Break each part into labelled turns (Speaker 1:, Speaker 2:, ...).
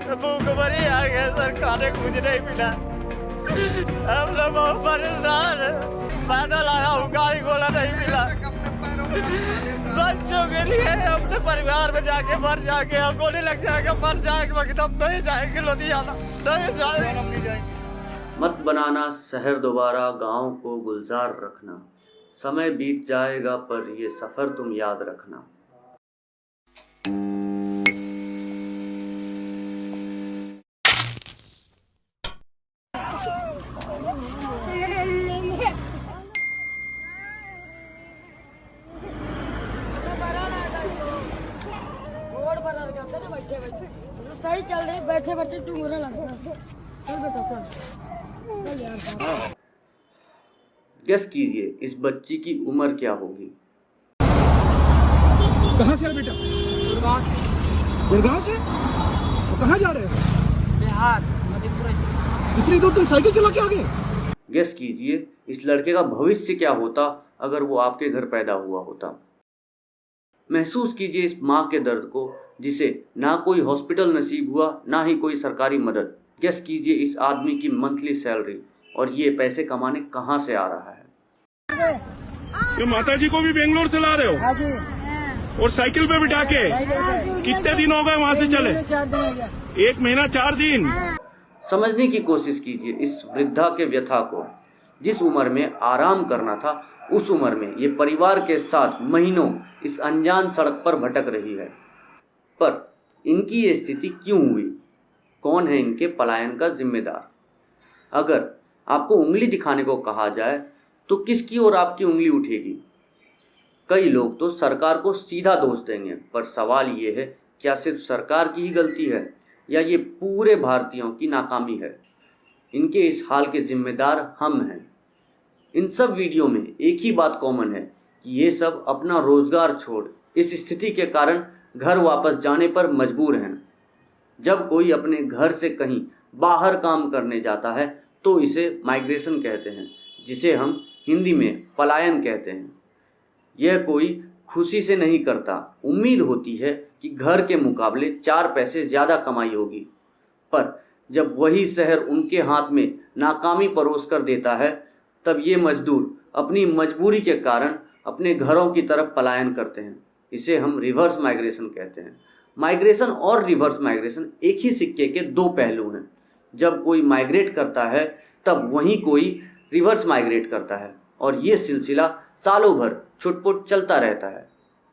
Speaker 1: भूखमरी आ गया सर, खाने को कुछ नहीं मिला। हम लोग बहुत परेशान हैं। पैदल आया हूँ, गाड़ी घोड़ा नहीं मिला। बच्चों के लिए अपने परिवार में जाके मर जाके हम गोली लग जाएगा, मर जाएंगे, वक्त हम नहीं जाएंगे लुधियाना, नहीं जाएंगे।
Speaker 2: मत बनाना शहर दोबारा, गांव को गुलजार रखना। समय बीत जाएगा पर ये सफर तुम याद रखना।
Speaker 3: सही चल रही, बैठे बैठे टूंगरा लग रहा। चल बेटा चल।
Speaker 2: गेस कीजिए इस बच्ची की उम्र क्या होगी।
Speaker 4: कहाँ से है बेटा?
Speaker 3: गुड़गांव से।
Speaker 4: गुड़गांव से? तो कहाँ जा रहे हो?
Speaker 3: बिहार, मधेपुरा।
Speaker 4: इतनी दूर तुम साइकिल चला के आ गए?
Speaker 2: गेस कीजिए इस लड़के का भविष्य क्या होता अगर वो आपके घर पैदा हुआ होता। महसूस कीजिए इस माँ के दर्द को जिसे ना कोई हॉस्पिटल नसीब हुआ ना ही कोई सरकारी मदद। गेस कीजिए इस आदमी की मंथली सैलरी और ये पैसे कमाने कहाँ से आ रहा है।
Speaker 5: तो माता जी को भी बेंगलोर से ला रहे हो?
Speaker 3: हाँ जी।
Speaker 5: और साइकिल पे बिठा के? कितने दिन हो गए वहाँ से चले? 1 महीना 4 दिन।
Speaker 2: समझने की कोशिश कीजिए इस वृद्धा के व्यथा को। जिस उम्र में आराम करना था उस उम्र में ये परिवार के साथ महीनों इस अनजान सड़क पर भटक रही है। पर इनकी ये स्थिति क्यों हुई? कौन है इनके पलायन का जिम्मेदार? अगर आपको उंगली दिखाने को कहा जाए तो किसकी ओर आपकी उंगली उठेगी? कई लोग तो सरकार को सीधा दोष देंगे, पर सवाल ये है क्या सिर्फ सरकार की ही गलती है या ये पूरे भारतीयों की नाकामी है? इनके इस हाल के जिम्मेदार हम हैं। इन सब वीडियो में एक ही बात कॉमन है कि ये सब अपना रोजगार छोड़ इस स्थिति के कारण घर वापस जाने पर मजबूर हैं। जब कोई अपने घर से कहीं बाहर काम करने जाता है तो इसे माइग्रेशन कहते हैं, जिसे हम हिंदी में पलायन कहते हैं। यह कोई खुशी से नहीं करता, उम्मीद होती है कि घर के मुकाबले 4 पैसे ज़्यादा कमाई होगी। पर जब वही शहर उनके हाथ में नाकामी परोस कर देता है तब ये मजदूर अपनी मजबूरी के कारण अपने घरों की तरफ पलायन करते हैं। इसे हम रिवर्स माइग्रेशन कहते हैं। माइग्रेशन और रिवर्स माइग्रेशन एक ही सिक्के के 2 पहलू हैं। जब कोई माइग्रेट करता है तब वहीं कोई रिवर्स माइग्रेट करता है और ये सिलसिला सालों भर छुटपुट चलता रहता है।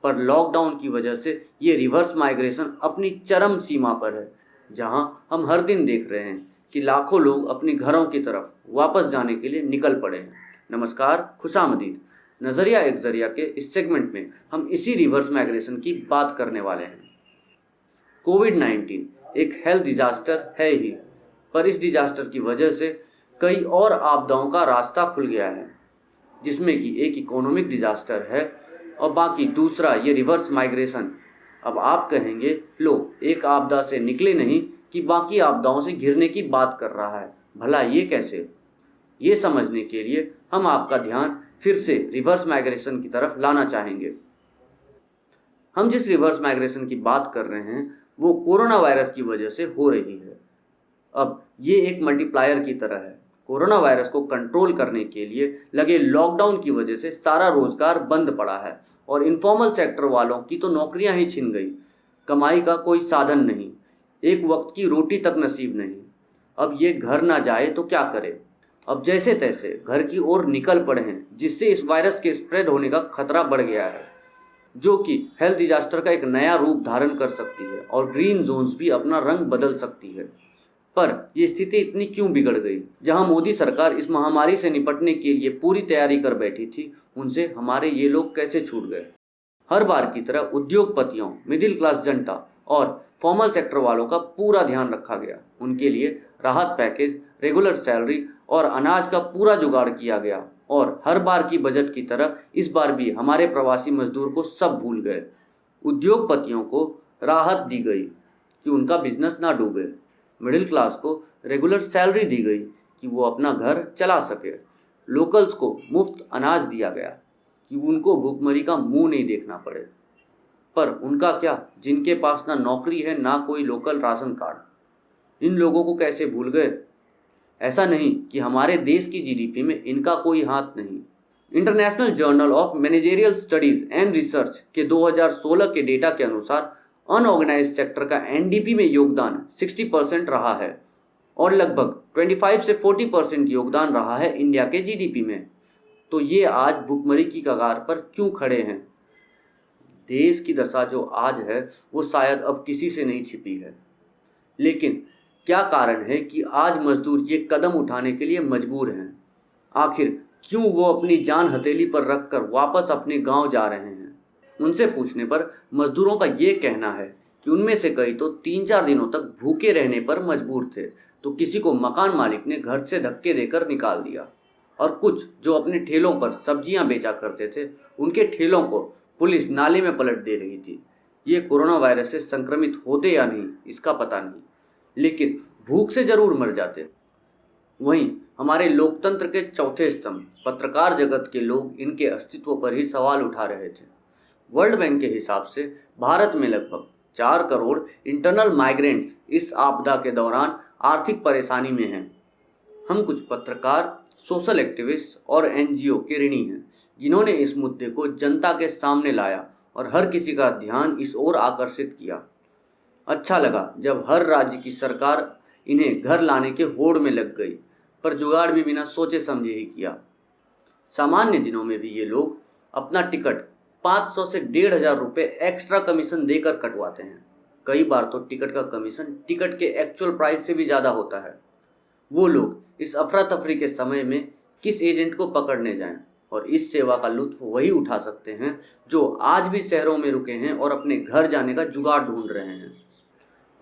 Speaker 2: पर लॉकडाउन की वजह से ये रिवर्स माइग्रेशन अपनी चरम सीमा पर है, जहां हम हर दिन देख रहे हैं कि लाखों लोग अपने घरों की तरफ वापस जाने के लिए निकल पड़े हैं। नमस्कार, खुशामदीद। नज़रिया एक ज़रिया के इस सेगमेंट में हम इसी रिवर्स माइग्रेशन की बात करने वाले हैं। कोविड-19 एक हेल्थ डिजास्टर है ही, पर इस डिजास्टर की वजह से कई और आपदाओं का रास्ता खुल गया है, जिसमें कि एक इकोनॉमिक डिजास्टर है और बाकी दूसरा ये रिवर्स माइग्रेशन। अब आप कहेंगे लो, एक आपदा से निकले नहीं कि बाकी आपदाओं से घिरने की बात कर रहा है, भला ये कैसे? ये समझने के लिए हम आपका ध्यान फिर से रिवर्स माइग्रेशन की तरफ लाना चाहेंगे। हम जिस रिवर्स माइग्रेशन की बात कर रहे हैं वो कोरोना वायरस की वजह से हो रही है। अब ये एक मल्टीप्लायर की तरह है। कोरोना वायरस को कंट्रोल करने के लिए लगे लॉकडाउन की वजह से सारा रोजगार बंद पड़ा है और इनफॉर्मल सेक्टर वालों की तो नौकरियां ही छिन गई। कमाई का कोई साधन नहीं, एक वक्त की रोटी तक नसीब नहीं। अब ये घर ना जाए तो क्या करे? अब जैसे तैसे घर की ओर निकल पड़े हैं, जिससे इस वायरस के स्प्रेड होने का खतरा बढ़ गया है, जो कि हेल्थ डिजास्टर का एक नया रूप धारण कर सकती है और ग्रीन जोन्स भी अपना रंग बदल सकती है। पर यह स्थिति इतनी क्यों बिगड़ गई? जहां मोदी सरकार इस महामारी से निपटने के लिए पूरी तैयारी कर बैठी थी, उनसे हमारे ये लोग कैसे छूट गए? हर बार की तरह उद्योगपतियों, मिडिल क्लास जनता और फॉर्मल सेक्टर वालों का पूरा ध्यान रखा गया। उनके लिए राहत पैकेज, रेगुलर सैलरी और अनाज का पूरा जुगाड़ किया गया और हर बार की बजट की तरह इस बार भी हमारे प्रवासी मजदूर को सब भूल गए। उद्योगपतियों को राहत दी गई कि उनका बिजनेस ना डूबे। मिडिल क्लास को रेगुलर सैलरी दी गई कि वो अपना घर चला सके। लोकल्स को मुफ्त अनाज दिया गया कि उनको भूखमरी का मुंह नहीं देखना पड़े। पर उनका क्या, जिनके पास ना नौकरी है ना कोई लोकल राशन कार्ड? इन लोगों को कैसे भूल गए? ऐसा नहीं कि हमारे देश की जीडीपी में इनका कोई हाथ नहीं। International journal of managerial studies and research के 2016 के डेटा के अनुसार अनऑर्गेनाइज्ड सेक्टर का एनडीपी में योगदान 60% रहा है और लगभग 25 से 40% योगदान रहा है इंडिया के जीडीपी में। तो ये आज भुखमरी की कगार पर क्यों खड़े हैं? देश की दशा जो आज है वो शायद अब किसी से नहीं छिपी है, लेकिन क्या कारण है कि आज मजदूर ये कदम उठाने के लिए मजबूर हैं? आखिर क्यों वो अपनी जान हथेली पर रखकर वापस अपने गांव जा रहे हैं? उनसे पूछने पर मजदूरों का ये कहना है कि उनमें से कई तो 3-4 दिनों तक भूखे रहने पर मजबूर थे, तो किसी को मकान मालिक ने घर से धक्के देकर निकाल दिया, और कुछ जो अपने ठेलों पर सब्जियां बेचा करते थे उनके ठेलों को पुलिस नाले में पलट दे रही थी। ये कोरोना वायरस से संक्रमित होते या नहीं इसका पता नहीं, लेकिन भूख से जरूर मर जाते। वहीं हमारे लोकतंत्र के चौथे स्तंभ पत्रकार जगत के लोग इनके अस्तित्व पर ही सवाल उठा रहे थे। वर्ल्ड बैंक के हिसाब से भारत में लगभग 4 करोड़ इंटरनल माइग्रेंट्स इस आपदा के दौरान आर्थिक परेशानी में हैं। हम कुछ पत्रकार, सोशल एक्टिविस्ट और एनजीओ के ऋणी हैं जिन्होंने इस मुद्दे को जनता के सामने लाया और हर किसी का ध्यान इस ओर आकर्षित किया। अच्छा लगा जब हर राज्य की सरकार इन्हें घर लाने के होड़ में लग गई, पर जुगाड़ भी बिना सोचे समझे ही किया। सामान्य दिनों में भी ये लोग अपना टिकट 500 से 1,500 रुपये एक्स्ट्रा कमीशन देकर कटवाते हैं। कई बार तो टिकट का कमीशन टिकट के एक्चुअल प्राइस से भी ज़्यादा होता है। वो लोग इस अफरा तफरी के समय में किस एजेंट को पकड़ने जाएं, और इस सेवा का लुत्फ वही उठा सकते हैं जो आज भी शहरों में रुके हैं और अपने घर जाने का जुगाड़ ढूंढ रहे हैं।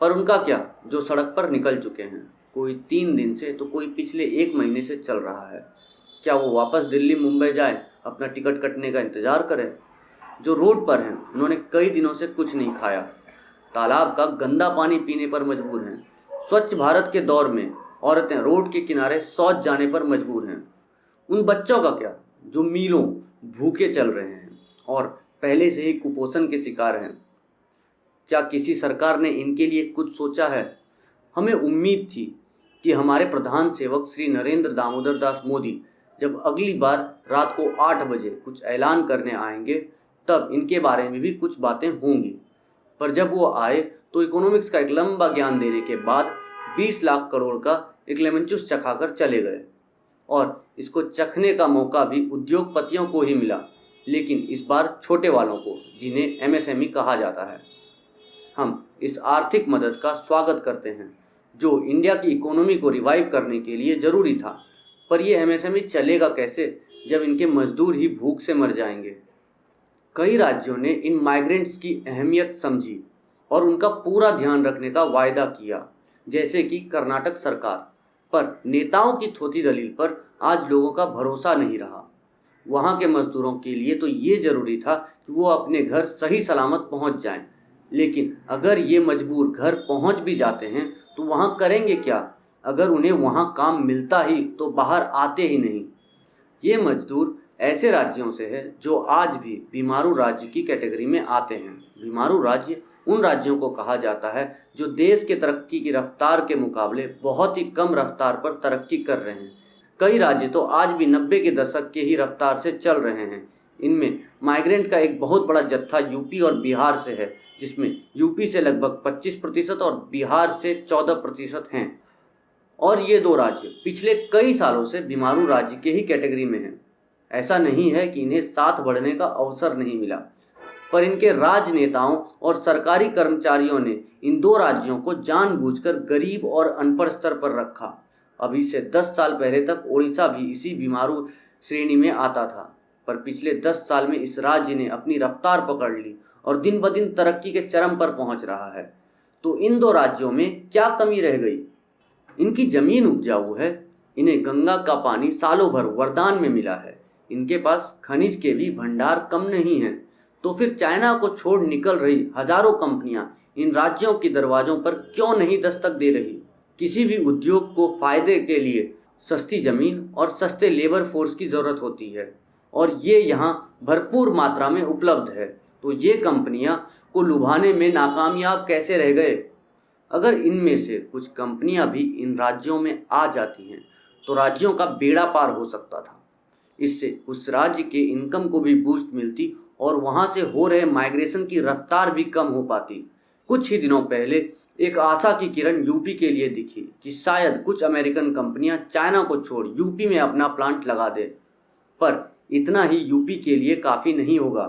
Speaker 2: पर उनका क्या जो सड़क पर निकल चुके हैं, कोई 3 दिन से तो कोई पिछले 1 महीने से चल रहा है। क्या वो वापस दिल्ली मुंबई जाए, अपना टिकट कटने का इंतज़ार करें? जो रोड पर हैं उन्होंने कई दिनों से कुछ नहीं खाया, तालाब का गंदा पानी पीने पर मजबूर हैं। स्वच्छ भारत के दौर में औरतें रोड के किनारे शौच जाने पर मजबूर हैं। उन बच्चों का क्या जो मीलों भूखे चल रहे हैं और पहले से ही कुपोषण के शिकार हैं? क्या किसी सरकार ने इनके लिए कुछ सोचा है? हमें उम्मीद थी कि हमारे प्रधान सेवक श्री नरेंद्र दामोदर दास मोदी जब अगली बार रात को 8 बजे कुछ ऐलान करने आएंगे तब इनके बारे में भी कुछ बातें होंगी, पर जब वो आए तो इकोनॉमिक्स का एक लंबा ज्ञान देने के बाद 20 लाख करोड़ का एक लेमन जूस चखाकर चले गए। और इसको चखने का मौका भी उद्योगपतियों को ही मिला, लेकिन इस बार छोटे वालों को, जिन्हें एमएसएमई कहा जाता है। हम इस आर्थिक मदद का स्वागत करते हैं जो इंडिया की इकोनॉमी को रिवाइव करने के लिए ज़रूरी था, पर यह एमएसएमई चलेगा कैसे जब इनके मजदूर ही भूख से मर जाएंगे? कई राज्यों ने इन माइग्रेंट्स की अहमियत समझी और उनका पूरा ध्यान रखने का वायदा किया, जैसे कि कर्नाटक सरकार। पर नेताओं की थोथी दलील पर आज लोगों का भरोसा नहीं रहा। वहाँ के मजदूरों के लिए तो ये ज़रूरी था कि वो अपने घर सही सलामत पहुँच जाएं, लेकिन अगर ये मजबूर घर पहुँच भी जाते हैं तो वहाँ करेंगे क्या? अगर उन्हें वहाँ काम मिलता ही तो बाहर आते ही नहीं। ये मजदूर ऐसे राज्यों से है जो आज भी बीमारू राज्य की कैटेगरी में आते हैं। बीमारू राज्य उन राज्यों को कहा जाता है जो देश के तरक्की की रफ्तार के मुकाबले बहुत ही कम रफ्तार पर तरक्की कर रहे हैं। कई राज्य तो आज भी 90 के दशक के ही रफ्तार से चल रहे हैं। इनमें माइग्रेंट का एक बहुत बड़ा जत्था यूपी और बिहार से है, जिसमें यूपी से लगभग 25% और बिहार से 14% हैं। और ये 2 राज्य पिछले कई सालों से बीमारू राज्य के ही कैटेगरी में हैं। ऐसा नहीं है कि इन्हें साथ बढ़ने का अवसर नहीं मिला, पर इनके राजनेताओं और सरकारी कर्मचारियों ने इन 2 राज्यों को जानबूझकर गरीब और अनपढ़ स्तर पर रखा। अभी से 10 साल पहले तक ओडिशा भी इसी बीमारू श्रेणी में आता था, पर पिछले 10 साल में इस राज्य ने अपनी रफ्तार पकड़ ली और दिन ब दिन तरक्की के चरम पर पहुंच रहा है। तो इन 2 राज्यों में क्या कमी रह गई? इनकी ज़मीन उपजाऊ है, इन्हें गंगा का पानी सालों भर वरदान में मिला है, इनके पास खनिज के भी भंडार कम नहीं हैं। तो फिर चाइना को छोड़ निकल रही हजारों कंपनियां इन राज्यों के दरवाजों पर क्यों नहीं दस्तक दे रही? किसी भी उद्योग को फायदे के लिए सस्ती ज़मीन और सस्ते लेबर फोर्स की ज़रूरत होती है, और ये यहाँ भरपूर मात्रा में उपलब्ध है। तो ये कंपनियाँ को लुभाने में नाकामयाब कैसे रह गए? अगर इनमें से कुछ कंपनियां भी इन राज्यों में आ जाती हैं तो राज्यों का बेड़ा पार हो सकता था। इससे उस राज्य के इनकम को भी बूस्ट मिलती और वहां से हो रहे माइग्रेशन की रफ्तार भी कम हो पाती। कुछ ही दिनों पहले एक आशा की किरण यूपी के लिए दिखी कि शायद कुछ अमेरिकन कंपनियां चाइना को छोड़ यूपी में अपना प्लांट लगा दे, पर इतना ही यूपी के लिए काफ़ी नहीं होगा।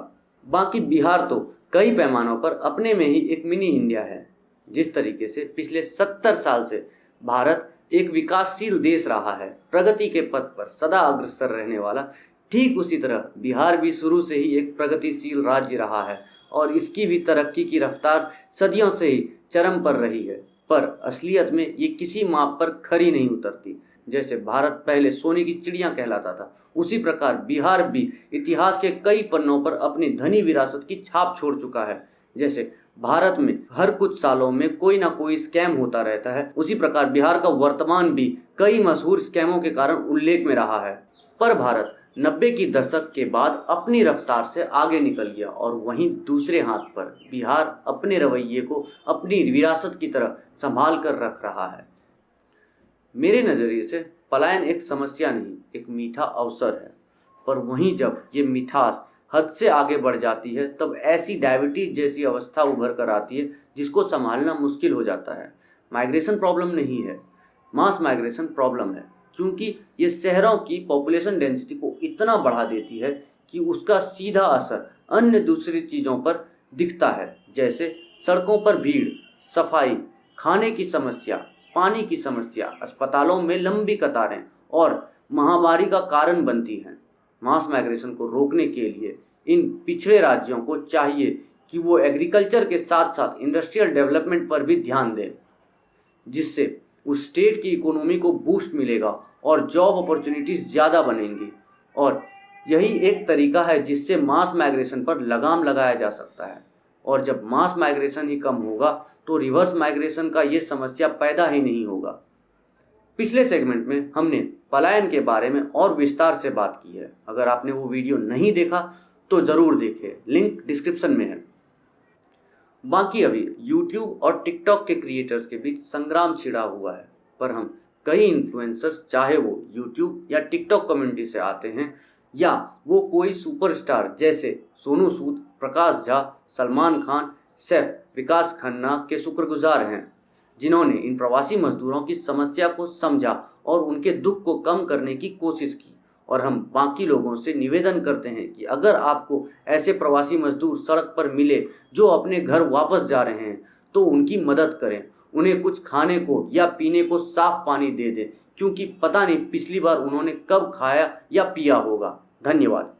Speaker 2: बाकी बिहार तो कई पैमानों पर अपने में ही एक मिनी इंडिया है। जिस तरीके से पिछले 70 साल से भारत एक विकासशील देश रहा है, प्रगति के पथ पर सदा अग्रसर रहने वाला, ठीक उसी तरह बिहार भी शुरू से ही एक प्रगतिशील राज्य रहा है और इसकी भी तरक्की की रफ्तार सदियों से ही चरम पर रही है। पर असलियत में ये किसी माप पर खरी नहीं उतरती। जैसे भारत पहले सोने की चिड़िया कहलाता था, उसी प्रकार बिहार भी इतिहास के कई पन्नों पर अपनी धनी विरासत की छाप छोड़ चुका है। जैसे भारत में हर कुछ सालों में कोई ना कोई स्कैम होता रहता है, उसी प्रकार बिहार का वर्तमान भी कई मशहूर स्कैमों के कारण उल्लेख में रहा है। पर भारत 90 की दशक के बाद अपनी रफ्तार से आगे निकल गया और वहीं दूसरे हाथ पर बिहार अपने रवैये को अपनी विरासत की तरह संभाल कर रख रहा है। मेरे नज़रिए से पलायन एक समस्या नहीं, एक मीठा अवसर है। पर वहीं जब ये मिठास हद से आगे बढ़ जाती है तब ऐसी डायबिटीज जैसी अवस्था उभर कर आती है जिसको संभालना मुश्किल हो जाता है। माइग्रेशन प्रॉब्लम नहीं है, मास माइग्रेशन प्रॉब्लम है, क्योंकि ये शहरों की पॉपुलेशन डेंसिटी को इतना बढ़ा देती है कि उसका सीधा असर अन्य दूसरी चीज़ों पर दिखता है। जैसे सड़कों पर भीड़, सफाई, खाने की समस्या, पानी की समस्या, अस्पतालों में लंबी कतारें और महामारी का कारण बनती हैं। मास माइग्रेशन को रोकने के लिए इन पिछड़े राज्यों को चाहिए कि वो एग्रीकल्चर के साथ साथ इंडस्ट्रियल डेवलपमेंट पर भी ध्यान दें, जिससे उस स्टेट की इकोनॉमी को बूस्ट मिलेगा और जॉब अपॉर्चुनिटीज़ ज़्यादा बनेंगी। और यही एक तरीका है जिससे मास माइग्रेशन पर लगाम लगाया जा सकता है। और जब मास माइग्रेशन ही कम होगा तो रिवर्स माइग्रेशन का ये समस्या पैदा ही नहीं होगा। पिछले सेगमेंट में हमने पलायन के बारे में और विस्तार से बात की है। अगर आपने वो वीडियो नहीं देखा तो ज़रूर देखें, लिंक डिस्क्रिप्शन में है। बाकी अभी YouTube और TikTok के क्रिएटर्स के बीच संग्राम छिड़ा हुआ है, पर हम कई इन्फ्लुएंसर्स, चाहे वो YouTube या TikTok कम्युनिटी से आते हैं या वो कोई सुपरस्टार जैसे सोनू सूद, प्रकाश झा, सलमान खान, सैफ, विकास खन्ना के शुक्रगुजार हैं, जिन्होंने इन प्रवासी मजदूरों की समस्या को समझा और उनके दुख को कम करने की कोशिश की। और हम बाकी लोगों से निवेदन करते हैं कि अगर आपको ऐसे प्रवासी मजदूर सड़क पर मिले जो अपने घर वापस जा रहे हैं तो उनकी मदद करें, उन्हें कुछ खाने को या पीने को साफ पानी दे दें, क्योंकि पता नहीं पिछली बार उन्होंने कब खाया या पिया होगा। धन्यवाद।